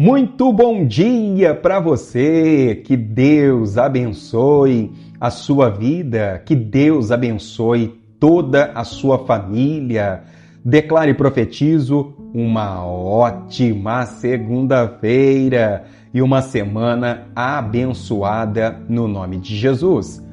Muito bom dia para você, que Deus abençoe a sua vida, que Deus abençoe toda a sua família. Declare e profetizo uma ótima segunda-feira e uma semana abençoada no nome de Jesus.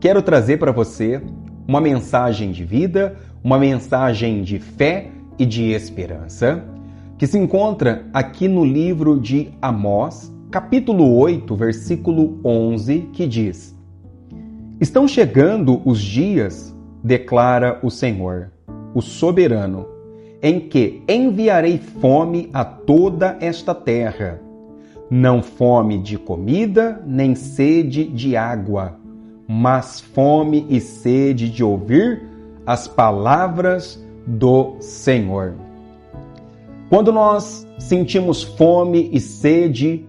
Quero trazer para você uma mensagem de vida, uma mensagem de fé e de esperança, que se encontra aqui no livro de Amós, capítulo 8, versículo 11, que diz: Estão chegando os dias, declara o Senhor, o soberano, em que enviarei fome a toda esta terra, não fome de comida, nem sede de água, mas fome e sede de ouvir as palavras do Senhor. Quando nós sentimos fome e sede,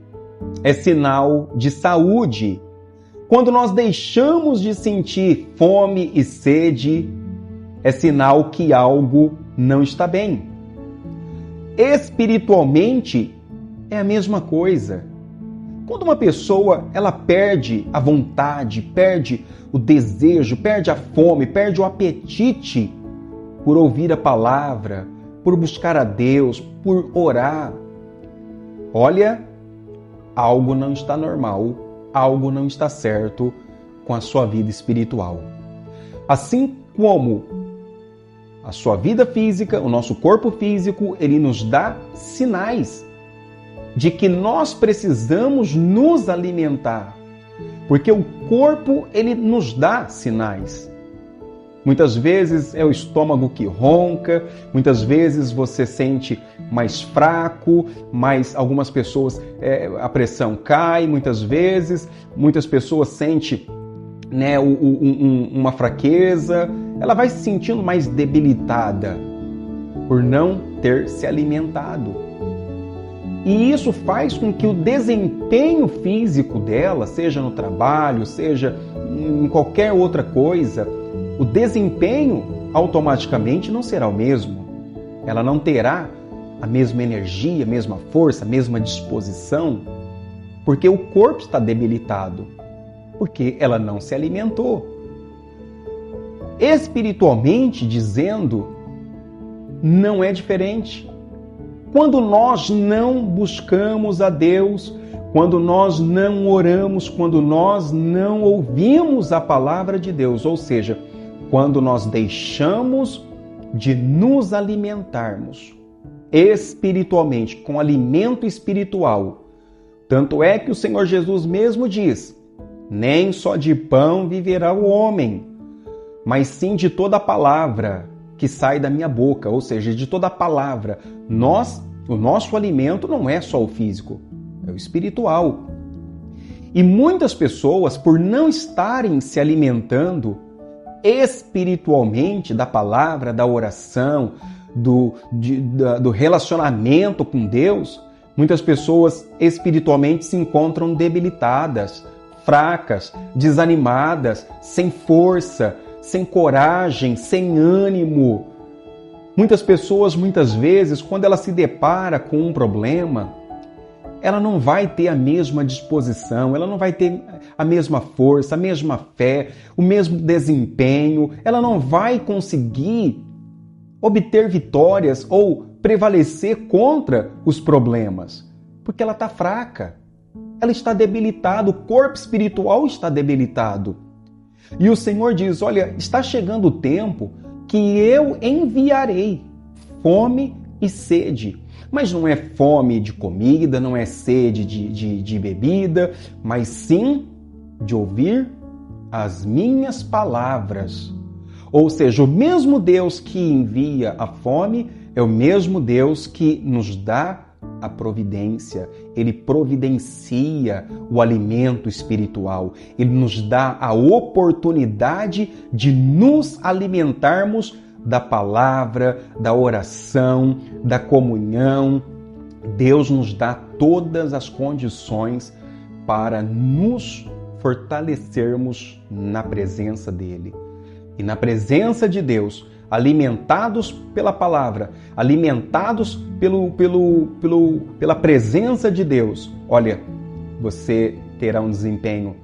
é sinal de saúde. Quando nós deixamos de sentir fome e sede, é sinal que algo não está bem. Espiritualmente, é a mesma coisa. Quando uma pessoa ela perde a vontade, perde o desejo, perde a fome, perde o apetite por ouvir a palavra, por buscar a Deus, por orar, olha, algo não está normal, algo não está certo com a sua vida espiritual. Assim como a sua vida física, o nosso corpo físico, ele nos dá sinais de que nós precisamos nos alimentar, porque o corpo ele nos dá sinais. Muitas vezes é o estômago que ronca, muitas vezes você sente mais fraco, mas algumas pessoas a pressão cai, muitas pessoas sentem uma fraqueza, ela vai se sentindo mais debilitada por não ter se alimentado. E isso faz com que o desempenho físico dela, seja no trabalho, seja em qualquer outra coisa, o desempenho automaticamente não será o mesmo. Ela não terá a mesma energia, a mesma força, a mesma disposição, porque o corpo está debilitado, porque ela não se alimentou. Espiritualmente dizendo, não é diferente. Quando nós não buscamos a Deus, quando nós não oramos, quando nós não ouvimos a palavra de Deus, ou seja, quando nós deixamos de nos alimentarmos espiritualmente, com alimento espiritual. Tanto é que o Senhor Jesus mesmo diz: nem só de pão viverá o homem, mas sim de toda a palavra que sai da minha boca, ou seja, de toda a palavra. O nosso alimento não é só o físico, é o espiritual. E muitas pessoas, por não estarem se alimentando espiritualmente da palavra, da oração, do relacionamento com Deus, muitas pessoas espiritualmente se encontram debilitadas, fracas, desanimadas, sem força, sem coragem, sem ânimo. Muitas pessoas, muitas vezes, quando ela se depara com um problema, ela não vai ter a mesma disposição, ela não vai ter a mesma força, a mesma fé, o mesmo desempenho, ela não vai conseguir obter vitórias ou prevalecer contra os problemas, porque ela está fraca, ela está debilitada, o corpo espiritual está debilitado. E o Senhor diz: olha, está chegando o tempo que eu enviarei fome e sede. Mas não é fome de comida, não é sede de bebida, mas sim de ouvir as minhas palavras. Ou seja, o mesmo Deus que envia a fome é o mesmo Deus que nos dá a providência. Ele providencia o alimento espiritual. Ele nos dá a oportunidade de nos alimentarmos da palavra, da oração, da comunhão. Deus nos dá todas as condições para nos fortalecermos na presença dele. E na presença de Deus, alimentados pela palavra, alimentados pela presença de Deus, olha, você terá um desempenho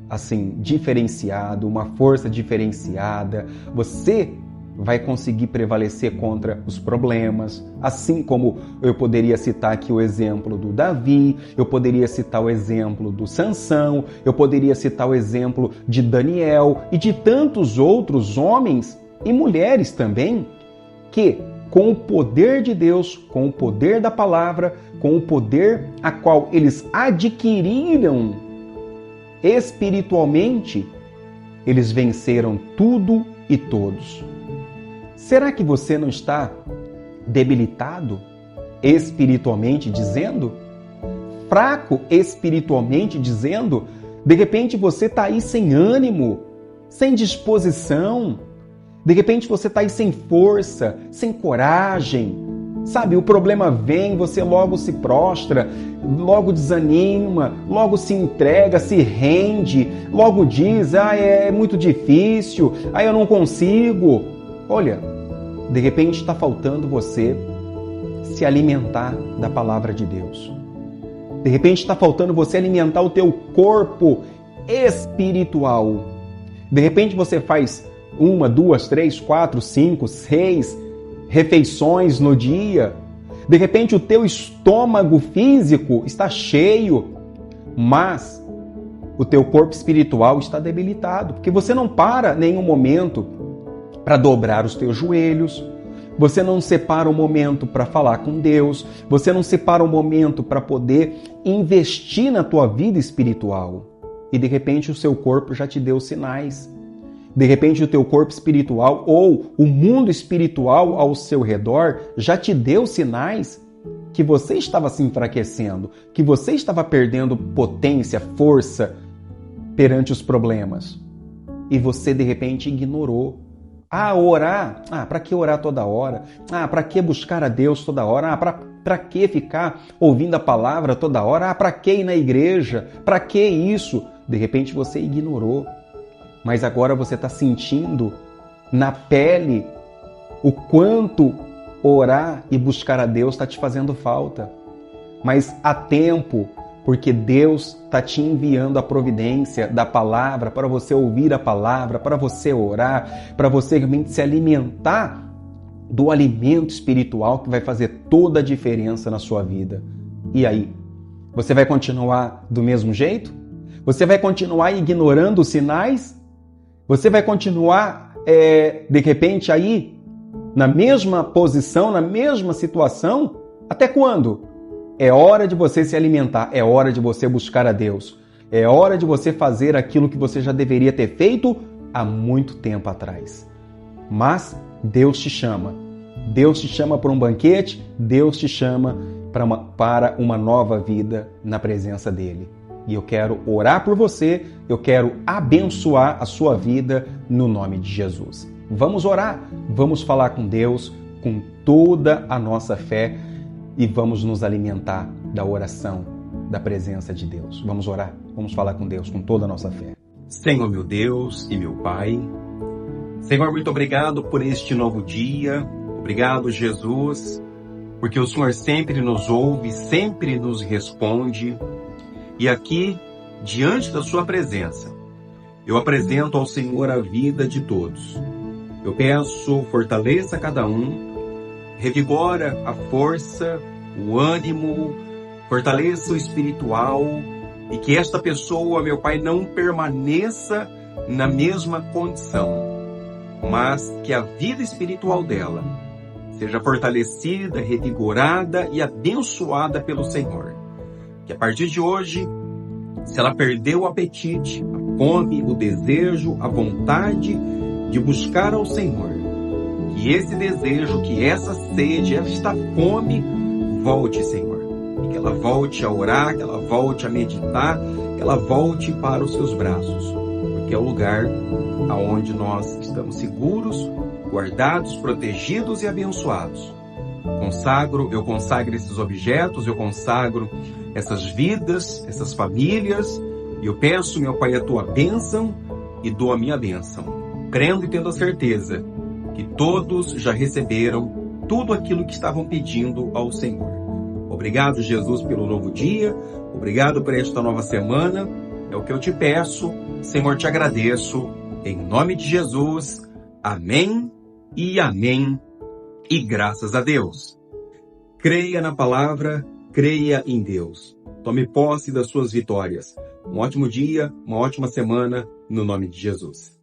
assim diferenciado, uma força diferenciada. Você vai conseguir prevalecer contra os problemas, assim como eu poderia citar aqui o exemplo do Davi, eu poderia citar o exemplo do Sansão, eu poderia citar o exemplo de Daniel e de tantos outros homens e mulheres também, que com o poder de Deus, com o poder da palavra, com o poder a qual eles adquiriram espiritualmente, eles venceram tudo e todos. Será que você não está debilitado espiritualmente dizendo? Fraco espiritualmente dizendo? De repente você está aí sem ânimo, sem disposição. De repente você está aí sem força, sem coragem. Sabe, o problema vem, você logo se prostra, logo desanima, logo se entrega, se rende, logo diz, é muito difícil, eu não consigo. Olha, de repente está faltando você se alimentar da palavra de Deus. De repente está faltando você alimentar o teu corpo espiritual. De repente você faz 1, 2, 3, 4, 5, 6 refeições no dia. De repente o teu estômago físico está cheio, mas o teu corpo espiritual está debilitado, porque você não para nenhum momento para dobrar os teus joelhos, você não separa um momento para falar com Deus, você não separa um momento para poder investir na tua vida espiritual. E de repente o seu corpo já te deu sinais. De repente o teu corpo espiritual ou o mundo espiritual ao seu redor já te deu sinais que você estava se enfraquecendo, que você estava perdendo potência, força perante os problemas. E você de repente ignorou. Orar? Para que orar toda hora? Para que buscar a Deus toda hora? Para que ficar ouvindo a palavra toda hora? Para que ir na igreja? Para que isso? De repente você ignorou. Mas agora você está sentindo na pele o quanto orar e buscar a Deus está te fazendo falta. Mas há tempo, porque Deus está te enviando a providência da palavra para você ouvir a palavra, para você orar, para você realmente se alimentar do alimento espiritual que vai fazer toda a diferença na sua vida. E aí? Você vai continuar do mesmo jeito? Você vai continuar ignorando os sinais? Você vai continuar, de repente, aí, na mesma posição, na mesma situação? Até quando? É hora de você se alimentar, é hora de você buscar a Deus, é hora de você fazer aquilo que você já deveria ter feito há muito tempo atrás. Mas Deus te chama para um banquete, Deus te chama para uma nova vida na presença dEle. E eu quero orar por você, eu quero abençoar a sua vida no nome de Jesus. Vamos orar, vamos falar com Deus com toda a nossa fé e vamos nos alimentar da oração, da presença de Deus. Vamos orar, vamos falar com Deus com toda a nossa fé. Senhor, meu Deus e meu Pai, Senhor, muito obrigado por este novo dia. Obrigado, Jesus, porque o Senhor sempre nos ouve, sempre nos responde. E aqui, diante da sua presença, eu apresento ao Senhor a vida de todos. Eu peço, fortaleça cada um, revigora a força, o ânimo, fortaleça o espiritual e que esta pessoa, meu Pai, não permaneça na mesma condição, mas que a vida espiritual dela seja fortalecida, revigorada e abençoada pelo Senhor. Que a partir de hoje, se ela perdeu o apetite, a fome, o desejo, a vontade de buscar ao Senhor, que esse desejo, que essa sede, esta fome volte, Senhor. E que ela volte a orar, que ela volte a meditar, que ela volte para os seus braços. Porque é o lugar aonde nós estamos seguros, guardados, protegidos e abençoados. Eu consagro esses objetos, eu consagro essas vidas, essas famílias, e eu peço, meu Pai, a tua bênção e dou a minha bênção, crendo e tendo a certeza que todos já receberam tudo aquilo que estavam pedindo ao Senhor. Obrigado, Jesus, pelo novo dia. Obrigado por esta nova semana. É o que eu te peço. Senhor, te agradeço. Em nome de Jesus. Amém e amém. E graças a Deus. Creia na palavra, creia em Deus. Tome posse das suas vitórias. Um ótimo dia, uma ótima semana, no nome de Jesus.